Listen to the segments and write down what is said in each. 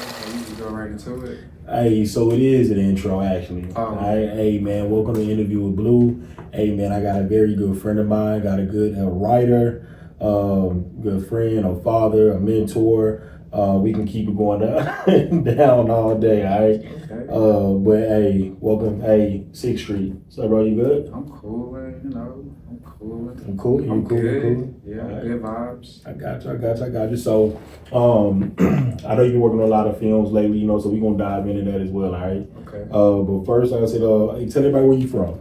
So you just go right into it. Hey, so it is an intro actually. Oh, Hey man, welcome to Interview with Blue. Hey man, I got a very good friend of mine, got a good writer, good friend, a father, a mentor. We can keep it going down, down all day, all right? okay. But hey, welcome, hey, 6th Street. So bro, you good? I'm cooling, I'm cooling. I'm cool, you I'm cool, you good. cool? Yeah, All right. good vibes. I got you. So, I know you're working on a lot of films lately, so we're gonna dive into that as well, all right? Okay. But first, like I said, hey, tell everybody where you from.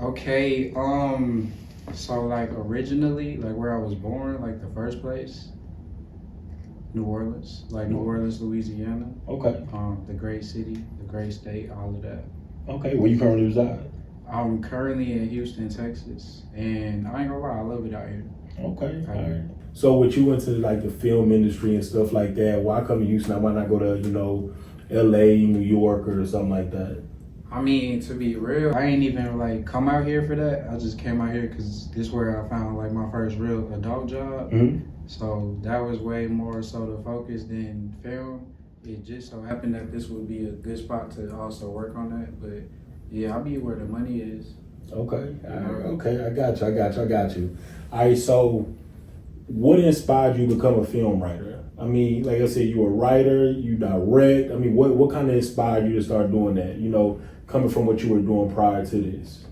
Okay, so like originally, like where I was born, like the first place, New Orleans, like New Orleans, Louisiana. Okay. The great city, the great state, all of that. Okay. Where you currently reside? I'm currently in Houston, Texas, and I ain't gonna lie, I love it out here. Okay. All right. So, with you into like the film industry and stuff like that, why come to Houston? Why not go to L.A., New York, or something like that? I mean, to be real, I ain't even like come out here for that. I just came out here because this is where I found like my first real adult job. Mm-hmm. So that was way more so the focus than film. It just so happened that this would be a good spot to also work on that. But yeah, I'll be where the money is. Okay. All right. Okay. I got you. All right. So, what inspired you to become a film writer? I mean, like I said, you a writer, you direct. I mean, what kind of inspired you to start doing that? Coming from what you were doing prior to this.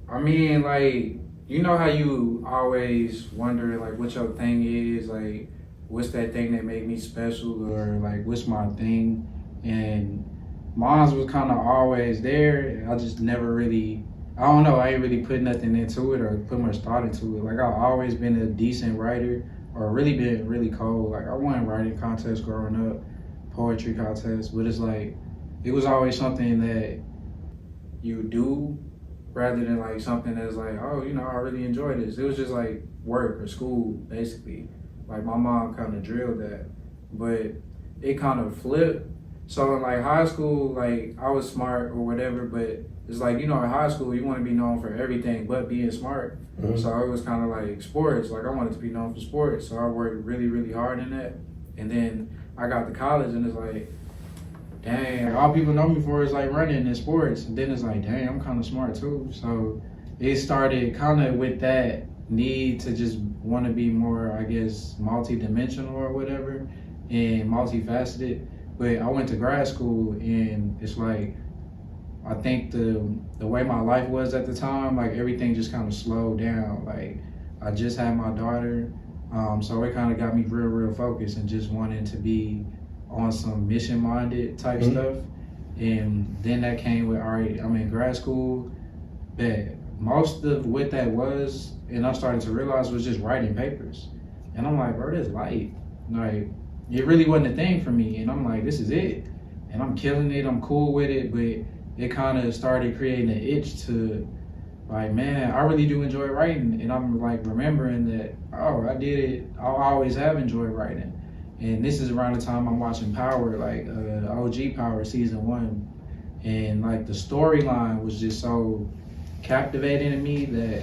I mean, like, you know how you always wonder, like, what your thing is, like, what's that thing that made me special, or like, what's my thing? And mine was kind of always there. I just never really, I don't know, I ain't really put nothing into it or put much thought into it. Like, I've always been a decent writer, or really been really cold. Like, I won writing contests growing up, poetry contests, but it's like, it was always something that you do rather than like something that's like, oh, I really enjoy this. It was just like work or school, basically. Like my mom kind of drilled that, but it kind of flipped. So in like high school, like I was smart or whatever, but it's like, in high school, you want to be known for everything but being smart. Mm-hmm. So it was kind of like sports. Like I wanted to be known for sports. So I worked really, really hard in that. And then I got to college and it's like, dang, all people know me for is like running and sports. And then it's like, dang, I'm kind of smart too. So it started kind of with that need to just want to be more, I guess, multi-dimensional or whatever and multifaceted. But I went to grad school and it's like, I think the way my life was at the time, like everything just kind of slowed down. Like I just had my daughter. So it kind of got me real focused and just wanting to be on some mission-minded type stuff. And then that came with, all right, I'm in grad school, but most of what that was, and I started to realize, was just writing papers. And I'm like, bro, this life, like, it really wasn't a thing for me. And I'm like, this is it. And I'm killing it, I'm cool with it, but it kind of started creating an itch to, like, man, I really do enjoy writing. And I'm like remembering that, oh, I did it, I always have enjoyed writing. And this is around the time I'm watching Power, like OG Power season 1. And like the storyline was just so captivating to me that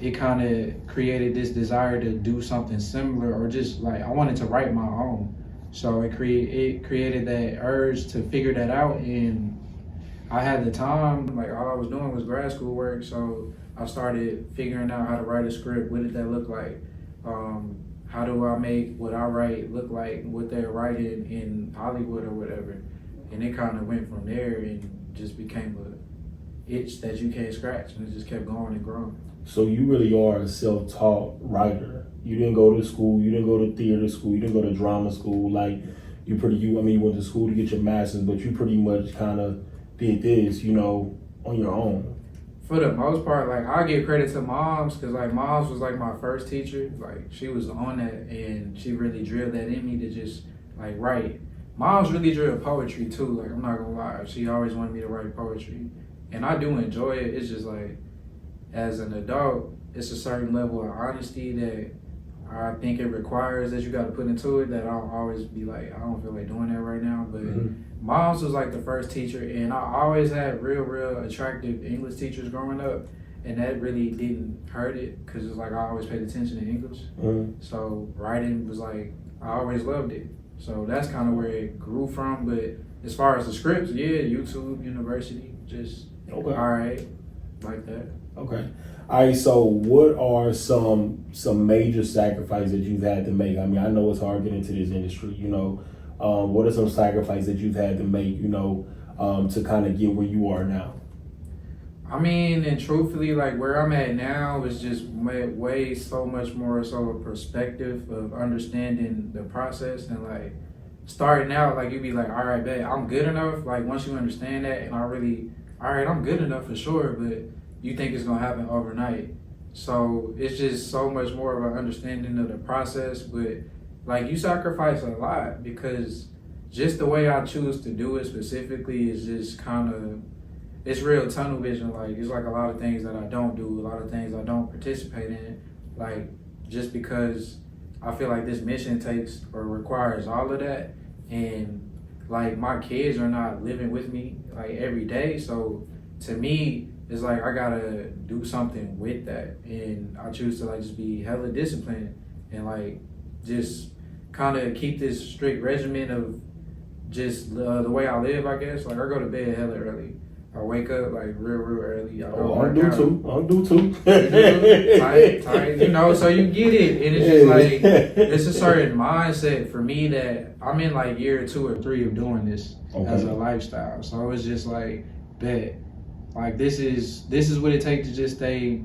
it kind of created this desire to do something similar, or just like I wanted to write my own. So it created that urge to figure that out. And I had the time, like all I was doing was grad school work. So I started figuring out how to write a script. What did that look like? How do I make what I write look like what they're writing in Hollywood or whatever? And it kind of went from there and just became a itch that you can't scratch, and it just kept going and growing. So you really are a self-taught writer. You didn't go to school, you didn't go to theater school, you didn't go to drama school. Like you went to school to get your master's, but you pretty much kind of did this, on your own. For the most part, like I give credit to moms, because like moms was like my first teacher. Like she was on that and she really drilled that in me to just like write. Moms really drilled poetry too. Like I'm not gonna lie, she always wanted me to write poetry, and I do enjoy it. It's just like as an adult, it's a certain level of honesty that I think it requires that you got to put into it. That I'll always be like, I don't feel like doing that right now, but. Mom's was like the first teacher, and I always had real attractive English teachers growing up, and that really didn't hurt it because it's like I always paid attention to English. So writing was like I always loved it. So that's kind of where it grew from. But as far as the scripts, yeah, YouTube, university, just Okay. all right, like that. Okay. All right. So, what are some major sacrifices that you've had to make? I mean, I know it's hard getting into this industry. What are some sacrifices that you've had to make? To kind of get where you are now. I mean, and truthfully, like where I'm at now is just way so much more so a perspective of understanding the process and like starting out, like you'd be like, all right, bet I'm good enough. Like once you understand that, and all right, I'm good enough for sure, but you think it's gonna happen overnight. So it's just so much more of an understanding of the process. But like you sacrifice a lot because just the way I choose to do it specifically is just kind of it's real tunnel vision. Like it's like a lot of things that I don't do, a lot of things I don't participate in, like just because I feel like this mission takes or requires all of that, and like my kids are not living with me like every day, so to me it's like I gotta do something with that, and I choose to like just be hella disciplined and like just kind of keep this strict regimen of just the way I live, I guess. Like I go to bed hella early. I wake up like real early. I go work out. I'll do too. Tight, so you get it. And it's just like, it's a certain mindset for me that I'm in like year 2 or 3 of doing this as a lifestyle. So it's just like, bet, like this is what it takes to just stay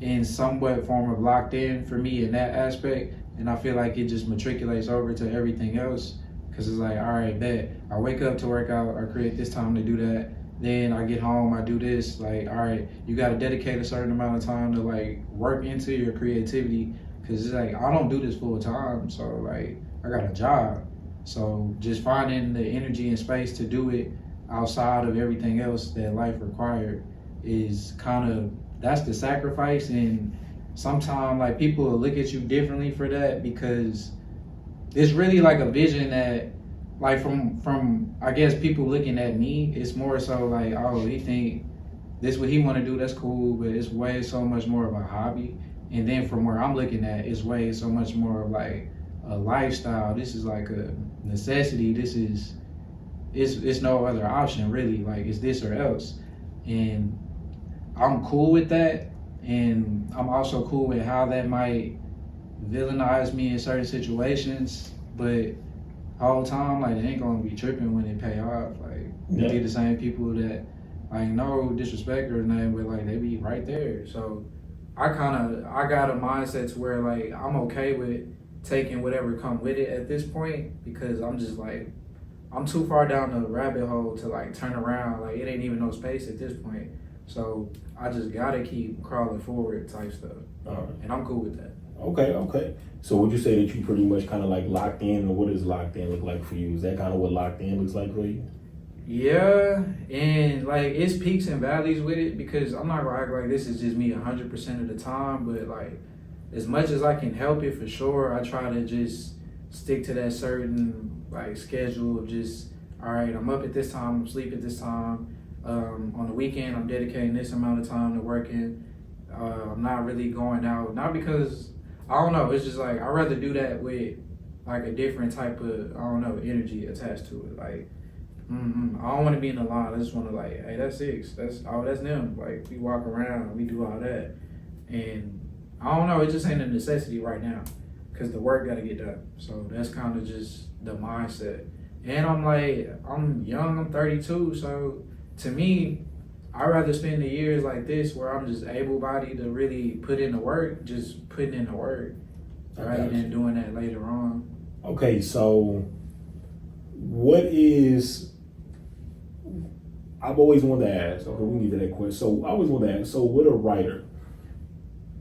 in somewhat form of locked in for me in that aspect. And I feel like it just matriculates over to everything else. Cause it's like, all right, bet, I wake up to work out, I create this time to do that. Then I get home, I do this. Like, all right, you got to dedicate a certain amount of time to like work into your creativity, because it's like I don't do this full time, so like I got a job. So just finding the energy and space to do it outside of everything else that life required is kind of that's the sacrifice. And sometimes like people will look at you differently for that because it's really like a vision that like from I guess people looking at me, it's more so like, oh, he think this what he want to do, that's cool, but it's way so much more of a hobby. And then from where I'm looking at, it's way so much more of like a lifestyle. This is like a necessity. This is it's no other option really. Like it's this or else. And I'm cool with that. And I'm also cool with how that might villainize me in certain situations, but whole time, like, they ain't gonna be tripping when it pay off. Like, they be the same people that, like, no disrespect or nothing, but like, they be right there. So I got a mindset to where like I'm okay with taking whatever come with it at this point, because I'm just like I'm too far down the rabbit hole to like turn around. Like it ain't even no space at this point. So I just gotta keep crawling forward type stuff. And I'm cool with that. Okay. So would you say that you pretty much kind of like locked in, and what does locked in look like for you? Is that kind of what locked in looks like for you? Yeah, and like it's peaks and valleys with it, because I'm not gonna act like this is just me 100% of the time, but like as much as I can help it for sure, I try to just stick to that certain like schedule of just, all right, I'm up at this time, I'm asleep at this time. On the weekend, I'm dedicating this amount of time to working. I'm not really going out, not because I don't know. It's just like I'd rather do that with like a different type of energy attached to it. Like I don't want to be in the line. I just want to like, hey, that's six. That's them. Like we walk around, we do all that, and I don't know. It just ain't a necessity right now because the work got to get done. So that's kind of just the mindset. And I'm young. I'm 32. So to me, I'd rather spend the years like this where I'm just able-bodied to really put in the work, just putting in the work, rather than doing that later on. Okay, so what is, I've always wanted to ask, okay, we can get to that question. So I always want to ask, so with a writer,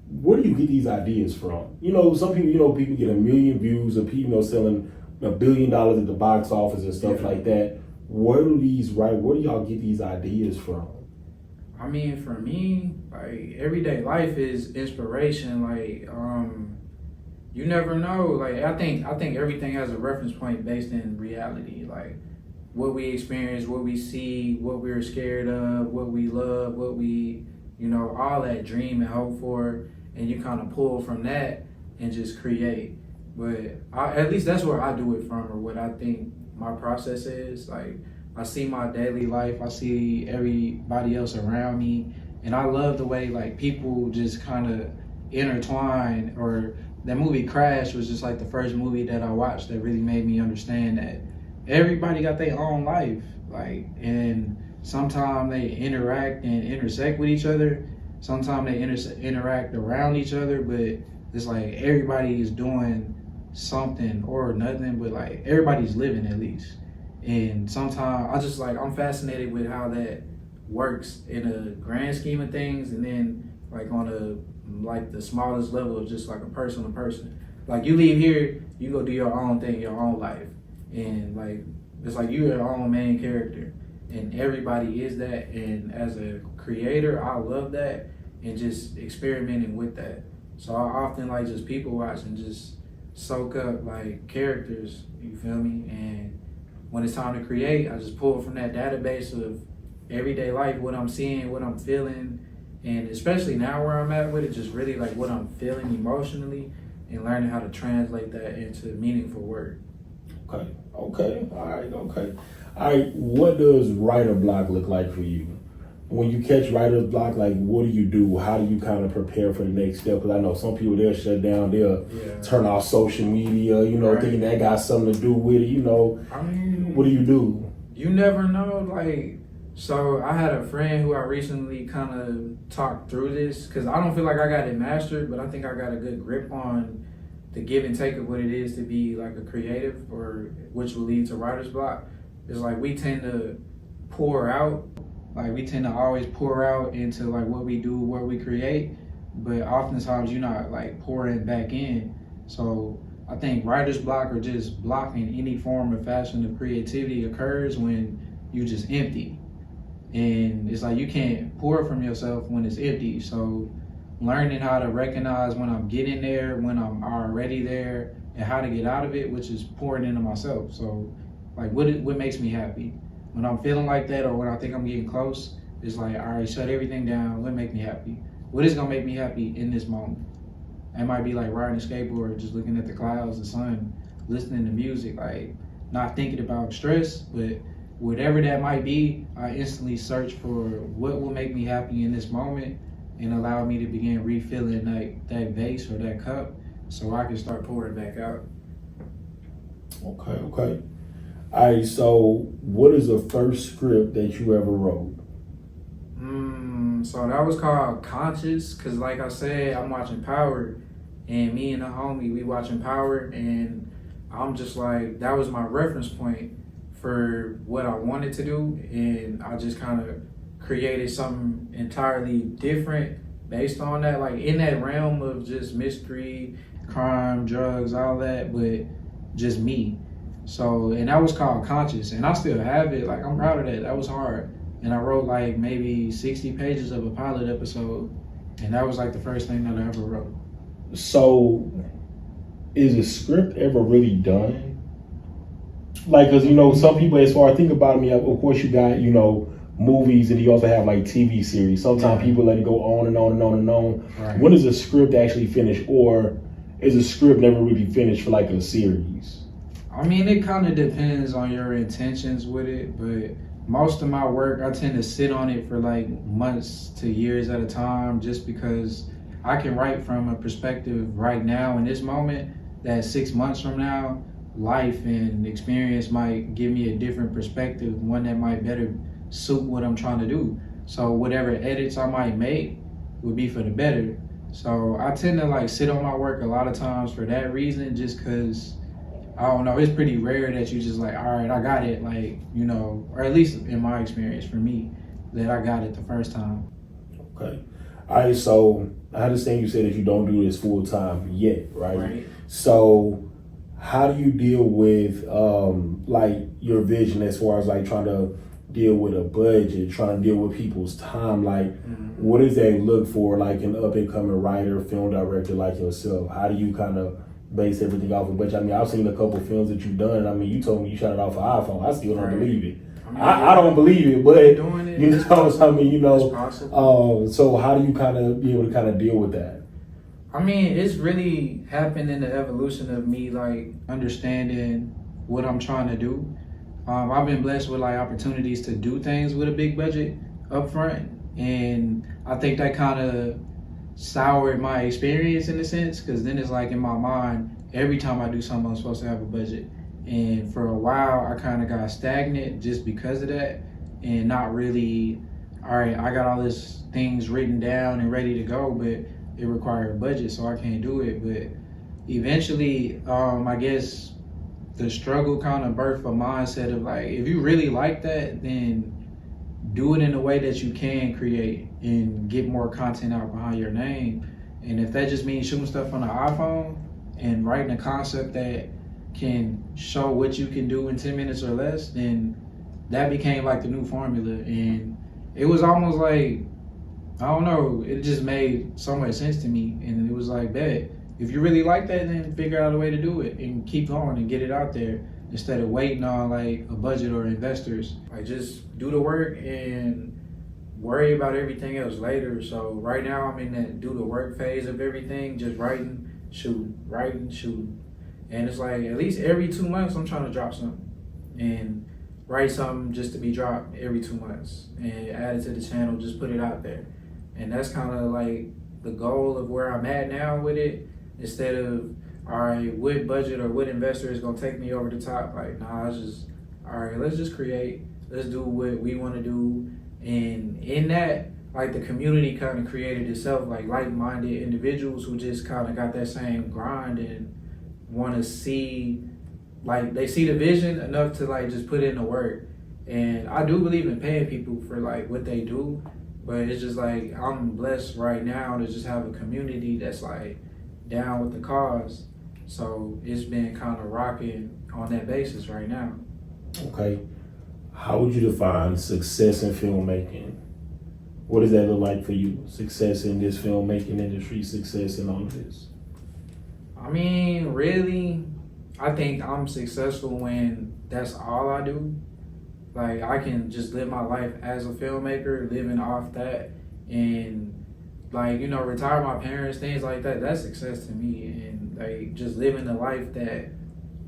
where do you get these ideas from? Some people, people get 1 million views of people, selling $1 billion at the box office and stuff like that. Where do y'all get these ideas from? I mean, for me, like everyday life is inspiration. Like, you never know. Like, I think everything has a reference point based in reality. Like, what we experience, what we see, what we're scared of, what we love, what we, all that dream and hope for, and you kind of pull from that and just create. But at least that's where I do it from, or what I think my process is. Like, I see my daily life, I see everybody else around me, and I love the way like people just kind of intertwine. Or that movie Crash was just like the first movie that I watched that really made me understand that everybody got their own life, like, and sometimes they interact and intersect with each other. Sometimes they interact around each other, but it's like everybody is doing something or nothing, but like everybody's living at least. And sometimes I'm fascinated with how that works in a grand scheme of things, and then like on a like the smallest level of just like a person to person. Like, you leave here, you go do your own thing, your own life, and like it's like you're your own main character, and everybody is that. And as a creator, I love that, and just experimenting with that. So I often like just people watch and just soak up like characters, you feel me? And when it's time to create, I just pull from that database of everyday life, what I'm seeing, what I'm feeling, and especially now where I'm at with it, just really like what I'm feeling emotionally, and learning how to translate that into meaningful work. Okay. Okay. All right. Okay. All right. What does writer block look like for you? When you catch writer's block, like, what do you do? How do you kind of prepare for the next step? Because I know some people, they'll shut down, they'll turn off social media, right, thinking that got something to do with it, I mean, what do you do? You never know, like, so I had a friend who I recently kind of talked through this, because I don't feel like I got it mastered, but I think I got a good grip on the give and take of what it is to be like a creative, or which will lead to writer's block. It's like we tend to pour out. Like, we tend to always pour out into like what we do, what we create, but oftentimes you're not like pouring back in. So I think writer's block, or just blocking any form or fashion of creativity, occurs when you just empty. And it's like you can't pour from yourself when it's empty. So learning how to recognize when I'm getting there, when I'm already there, and how to get out of it, which is pouring into myself. So like what makes me happy? When I'm feeling like that, or when I think I'm getting close, it's like, all right, shut everything down. What make me happy? What is gonna make me happy in this moment? It might be like riding a skateboard, just looking at the clouds, the sun, listening to music, like not thinking about stress, but whatever that might be, I instantly search for what will make me happy in this moment, and allow me to begin refilling that vase or that cup, so I can start pouring back out. Okay. All right, so what is the first script that you ever wrote? So that was called Conscious, because like I said, I'm watching Power, and me and the homie, we watching Power, and I'm just like, that was my reference point for what I wanted to do, and I just kind of created something entirely different based on that, like in that realm of just mystery, crime, drugs, all that, but just me. So, and that was called Conscious, and I still have it. Like, I'm proud of that. That was hard. And I wrote like maybe 60 pages of a pilot episode, and that was like the first thing that I ever wrote. So, is a script ever really done? Like, cause some people, as far as think about me, of course you got, movies, and you also have like TV series. Sometimes people let it go on and on and on and on. Right. When is a script actually finished, or is a script never really finished for like a series? I mean, it kind of depends on your intentions with it, but most of my work, I tend to sit on it for like months to years at a time, just because I can write from a perspective right now in this moment that 6 months from now, life and experience might give me a different perspective, one that might better suit what I'm trying to do. So whatever edits I might make would be for the better. So I tend to like sit on my work a lot of times for that reason, just because I don't know, it's pretty rare that you just like, all right, I got it, like, or at least in my experience for me, that I got it the first time. Okay. All right, so I understand you said that you don't do this full time yet, right? So how do you deal with like your vision, as far as like trying to deal with a budget, trying to deal with people's time? Like, what does that look for, like an up and coming writer, film director like yourself? How do you kind of base everything off of budget? I mean, I've seen a couple films that you've done. I mean, you told me you shot it off an iPhone. I still don't believe it. I don't believe it, but so how do you kind of be able to kind of deal with that? I mean, it's really happened in the evolution of me like understanding what I'm trying to do. I've been blessed with like opportunities to do things with a big budget up front, and I think that kind of soured my experience in a sense, because then it's like in my mind, every time I do something, I'm supposed to have a budget. And for a while, I kind of got stagnant just because of that, and not really, all right, I got all these things written down and ready to go, but it required a budget, so I can't do it. But eventually, I guess the struggle kind of birthed a mindset of like, if you really like that, then do it in a way that you can create and get more content out behind your name. And if that just means shooting stuff on the iPhone and writing a concept that can show what you can do in 10 minutes or less, then that became like the new formula. And it was almost like, I don't know, it just made so much sense to me. And it was like, bet, if you really like that, then figure out a way to do it and keep going and get it out there, instead of waiting on like a budget or investors. Like, just do the work and worry about everything else later. So right now I'm in that do the work phase of everything, just writing, shooting, writing, shooting. And it's like at least every 2 months I'm trying to drop something and write something just to be dropped every 2 months and add it to the channel, just put it out there. And that's kind of like the goal of where I'm at now with it, instead of, all right, what budget or what investor is gonna take me over the top? Like, nah, it's just, all right, let's just create, let's do what we wanna do. And in that, like, the community kind of created itself, like like-minded individuals who just kind of got that same grind and wanna see, like, they see the vision enough to like just put in the work. And I do believe in paying people for like what they do, but it's just like, I'm blessed right now to just have a community that's like down with the cause. So it's been kind of rocking on that basis right now. Okay. How would you define success in filmmaking? What does that look like for you? Success in this filmmaking industry, success in all of this? I mean, really, I think I'm successful when that's all I do. Like, I can just live my life as a filmmaker, living off that, and like, you know, retire my parents, things like that. That's success to me. And like, just living the life that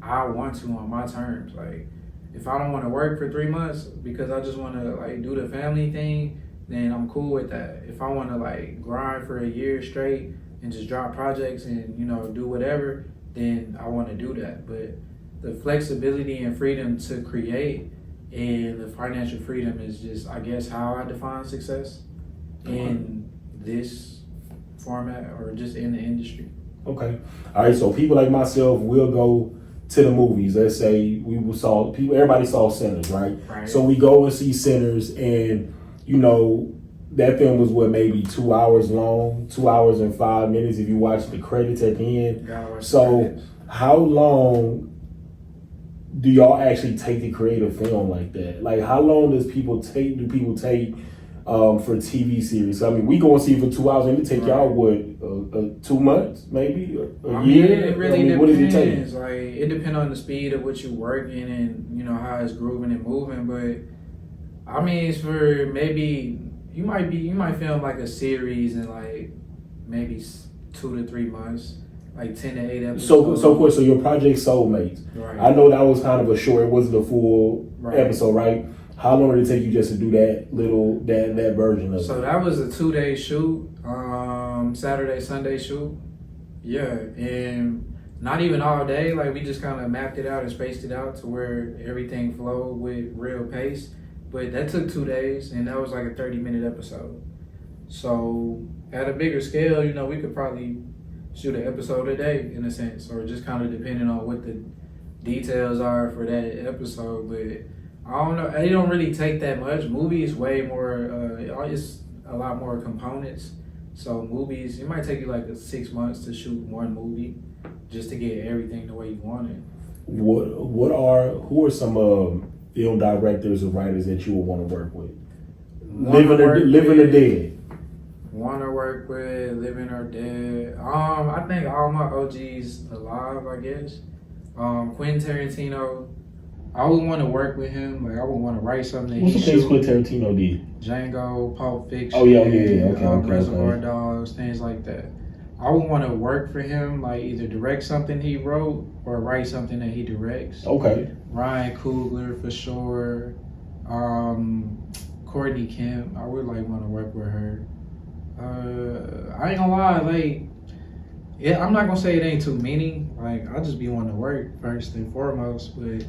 I want to on my terms. Like, if I don't want to work for 3 months because I just want to like do the family thing, then I'm cool with that. If I want to like grind for a year straight and just drop projects and, you know, do whatever, then I want to do that. But the flexibility and freedom to create and the financial freedom is just, I guess, how I define success in this format or just in the industry. Okay. All right. So people like myself will go to the movies. Let's say everybody saw Sinners, right? Right. So we go and see Sinners, and you know that film was maybe 2 hours long, 2 hours and 5 minutes if you watch the credits at the end. So how long do y'all actually take to create a film like that? Like, how long do people take for TV series? I mean, we go and see it for 2 hours, and it take y'all what, 2 months, maybe a year? It really depends. What does it take? Like, it depends on the speed of what you're working and, you know, how it's grooving and moving. But I mean, it's for maybe you might film like a series in like maybe 2 to 3 months. Like 10 to 8 episodes. So your project Soulmates. Right. I know that was kind of a short. It wasn't a full episode, right? How long did it take you just to do that version of it? So that was a 2-day shoot, Saturday, Sunday shoot. Yeah, and not even all day. Like, we just kind of mapped it out and spaced it out to where everything flowed with real pace. But that took 2 days, and that was like a 30-minute episode. So at a bigger scale, you know, we could probably shoot an episode a day in a sense, or just kind of depending on what the details are for that episode. But I don't know, it don't really take that much. Movies way more, it's a lot more components. So movies, it might take you like 6 months to shoot one movie just to get everything the way you want it. Who are some film directors or writers that you would want to work with? Living or dead? Want to work with, living or dead. I think all my OGs alive, I guess. Quentin Tarantino, I would want to work with him. Like, I would want to write something. What's the things Quentin Tarantino did? Django, Pulp Fiction. Oh yeah. Okay. Reservoir Dogs, things like that. I would want to work for him, like either direct something he wrote or write something that he directs. Okay. Ryan Coogler for sure. Courtney Kemp, I would like want to work with her. I ain't gonna lie, like, yeah, I'm not gonna say it ain't too many. Like, I just be wanting to work first and foremost. But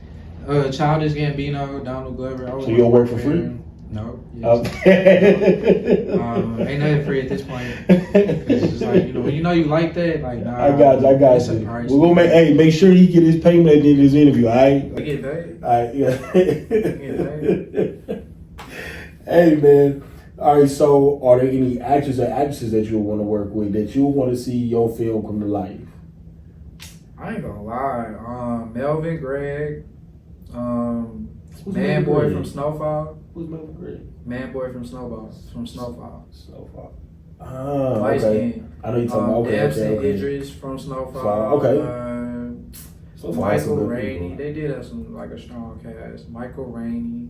Childish Gambino, Donald Glover. So you'll work for free? Him. No. Yes. Okay. Ain't nothing free at this point. It's just like, when you know you like that, like, nah. I got you. We're gonna make sure he get his payment at the end of this interview, all right? We get paid. All right, yeah. Get paid. Hey, man. All right, so are there any actors or actresses that you want to work with that you want to see your film come to life? I ain't gonna lie. Melvin Gregg, Melvin Boy Gregg? from Snowfall. Who's Melvin Gregg? Man Boy from Snowfall. Snowfall. Ah, Light okay. skin. I know you're talking about Damson Idris from Snowfall. Okay. Michael Rainey. They did have a strong cast. Michael Rainey.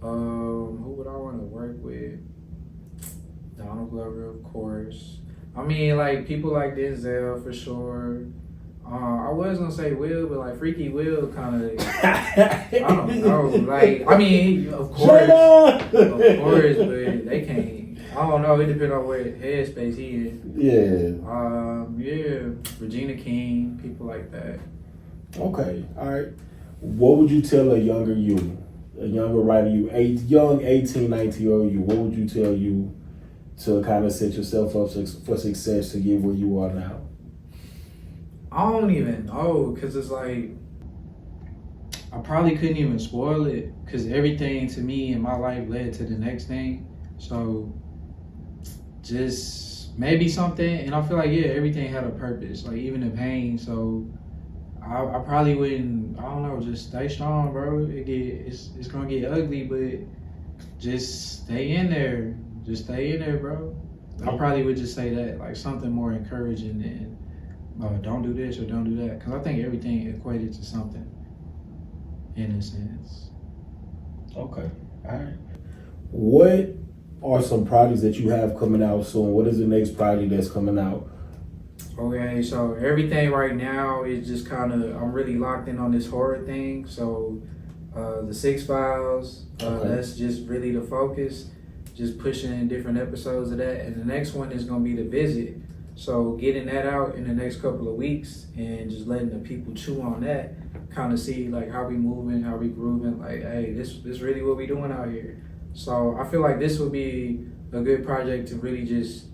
Who would I want to work with? Donald Glover, of course. I mean, like, people like Denzel for sure. I was gonna say Will, but like Freaky Will kind of, I don't know. Like, I mean, of course, but they can't. I don't know. It depends on what headspace he in. Yeah. Yeah. Regina King, people like that. Okay. All right. What would you tell a younger writer, young 18, 19-year-old you? What would you tell you to kind of set yourself up for success to get where you are now? I don't even know, because it's like, I probably couldn't even spoil it, because everything to me in my life led to the next thing. So just maybe something, and I feel like, yeah, everything had a purpose, like even the pain. So I probably wouldn't, I don't know, just stay strong, bro. It's gonna get ugly, but just stay in there. Just stay in there, bro. I probably would just say that, like something more encouraging than don't do this or don't do that. Because I think everything equated to something in a sense. Okay. All right. What are some projects that you have coming out soon? What is the next project that's coming out? Okay, so everything right now is just kind of, I'm really locked in on this horror thing. So the Six Files, that's just really the focus. Just pushing different episodes of that. And the next one is going to be The Visit. So getting that out in the next couple of weeks and just letting the people chew on that, kind of see like how we moving, how we grooving, like, hey, this really what we doing out here. So I feel like this would be a good project to really just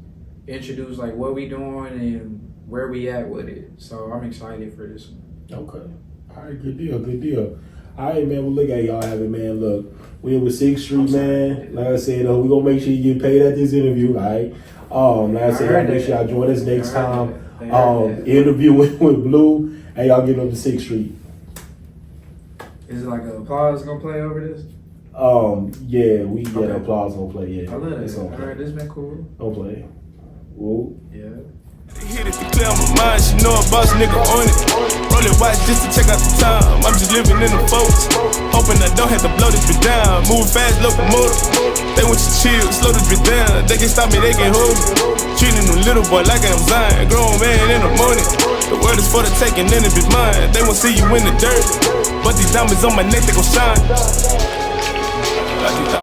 introduce like what we doing and where we at with it. So I'm excited for this one. Okay. All right, good deal. All right, man, well, look at y'all having, man, look, we with 6th Street, man. Like I said, we gonna make sure you get paid at this interview, all right? Like I said, y'all make sure y'all join us next time. Interview with Blue, and y'all get up to 6th Street. Is it like an applause gonna play over this? Yeah, we get applause gonna play, yeah. I love that. All right, this been cool. Don't play. Whoa. Yeah. Hit it to clear my mind, she know a boss nigga on it. Roll it watch just to check out the time. I'm just living in the focus. Hoping I don't have to blow this bitch down. Moving fast, locomotive. They want you chill, slow this bitch down. They can stop me, they can hold me. Treating a little boy like I'm Zion. Grown man in the morning. The world is for the taking, then it be mine. They won't see you in the dirt, but these diamonds on my neck, they gon' shine.